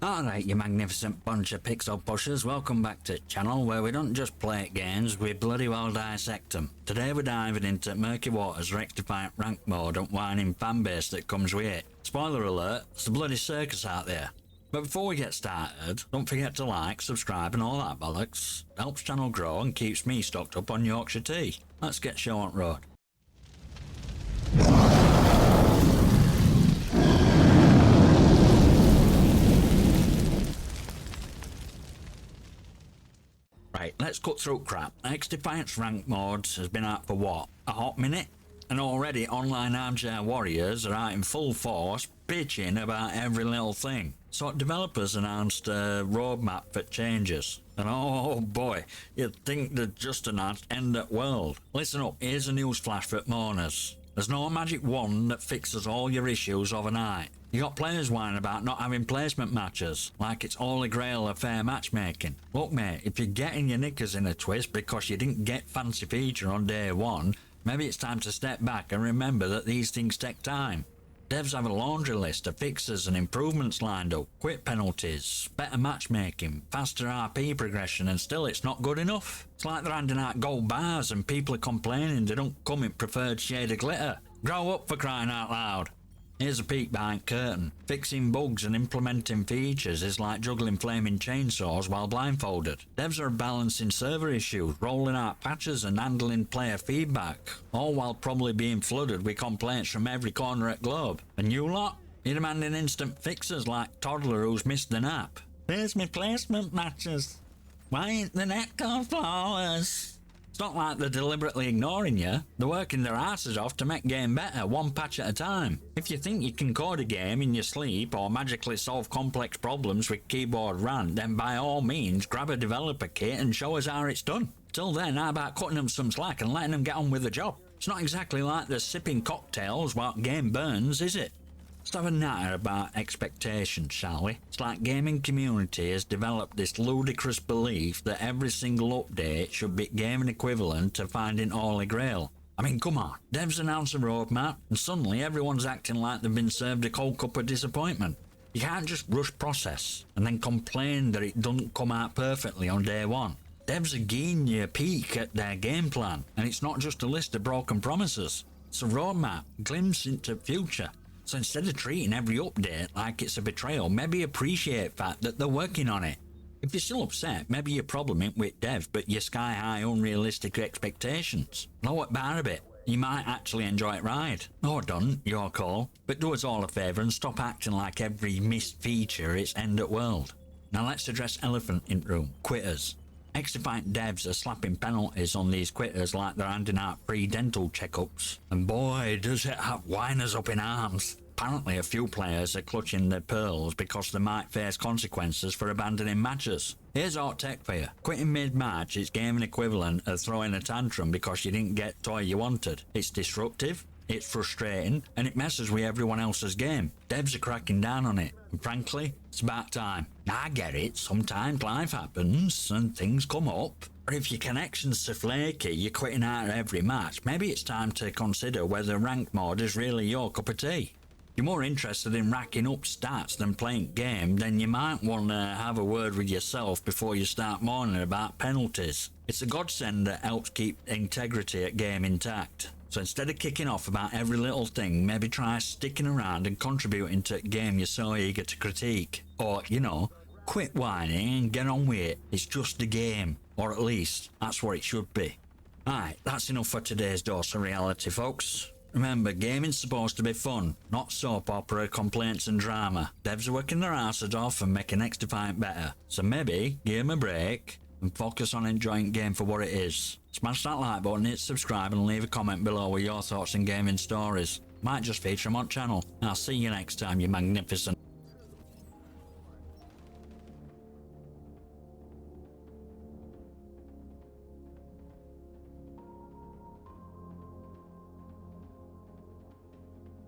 Alright, you magnificent bunch of pixel pushers, welcome back to the channel where we don't just play games, we bloody well dissect them. Today we're diving into murky waters, XDefiant Ranked Mode and whining fanbase that comes with it. Spoiler alert, it's a bloody circus out there. But before we get started, don't forget to like, subscribe and all that bollocks. It helps channel grow and keeps me stocked up on Yorkshire tea. Let's get show on road. Right, let's cut through crap. XDefiant Ranked Mode has been out for what? A hot minute? And already online armchair warriors are out in full force bitching about every little thing. So developers announced a roadmap for changes. And oh boy, you'd think they'd just announced end at world. Listen up, here's a news flash for mourners. There's no magic wand that fixes all your issues overnight. You got players whining about not having placement matches, like it's holy grail of fair matchmaking. Look mate, if you're getting your knickers in a twist because you didn't get fancy feature on day one, maybe it's time to step back and remember that these things take time. Devs have a laundry list of fixes and improvements lined up, quit penalties, better matchmaking, faster RP progression, and still it's not good enough. It's like they're handing out gold bars and people are complaining they don't come in preferred shade of glitter. Grow up, for crying out loud. Here's a peek behind curtain. Fixing bugs and implementing features is like juggling flaming chainsaws while blindfolded. Devs are balancing server issues, rolling out patches and handling player feedback, all while probably being flooded with complaints from every corner at globe. And you lot? You're demanding instant fixes like toddler who's missed the nap. Where's my placement matches? Why ain't the net code flawless? It's not like they're deliberately ignoring you. They're working their asses off to make game better, one patch at a time. If you think you can code a game in your sleep or magically solve complex problems with keyboard rant, then by all means grab a developer kit and show us how it's done. Till then, how about cutting them some slack and letting them get on with the job? It's not exactly like they're sipping cocktails while game burns, is it? Let's have a natter about expectations, shall we? It's like gaming community has developed this ludicrous belief that every single update should be gaming equivalent to finding Holy Grail. I mean, come on, devs announce a roadmap and suddenly everyone's acting like they've been served a cold cup of disappointment. You can't just rush process and then complain that it doesn't come out perfectly on day one. Devs are giving you a peek at their game plan, and it's not just a list of broken promises. It's a roadmap, glimpse into future. So instead of treating every update like it's a betrayal, maybe appreciate the fact that they're working on it. If you're still upset, maybe your problem ain't with devs but your sky-high unrealistic expectations. Lower the bar a bit. You might actually enjoy it ride. Or don't, your call. But do us all a favour and stop acting like every missed feature is end at world. Now let's address elephant in room, quitters. XDefiant devs are slapping penalties on these quitters like they're handing out free dental checkups. And boy, does it have whiners up in arms. Apparently a few players are clutching their pearls because they might face consequences for abandoning matches. Here's hot tech for you. Quitting mid-match is gaming equivalent of throwing a tantrum because you didn't get the toy you wanted. It's disruptive, it's frustrating, and it messes with everyone else's game. Devs are cracking down on it, and frankly, it's about time. I get it, sometimes life happens and things come up. Or if your connection's so flaky you're quitting out every match, maybe it's time to consider whether ranked mode is really your cup of tea. If you're more interested in racking up stats than playing game, then you might want to have a word with yourself before you start moaning about penalties. It's a godsend that helps keep integrity at game intact. So instead of kicking off about every little thing, maybe try sticking around and contributing to a game you're so eager to critique. Or, you know, quit whining and get on with it. It's just a game. Or at least, that's what it should be. Alright, that's enough for today's dose of reality, folks. Remember, gaming's supposed to be fun, not soap opera, complaints and drama. Devs are working their asses off and making XDefiant better. So maybe, give them a break and focus on enjoying game for what it is. Smash that like button, hit subscribe and leave a comment below with your thoughts and gaming stories. Might just feature them on channel. I'll see you next time, you magnificent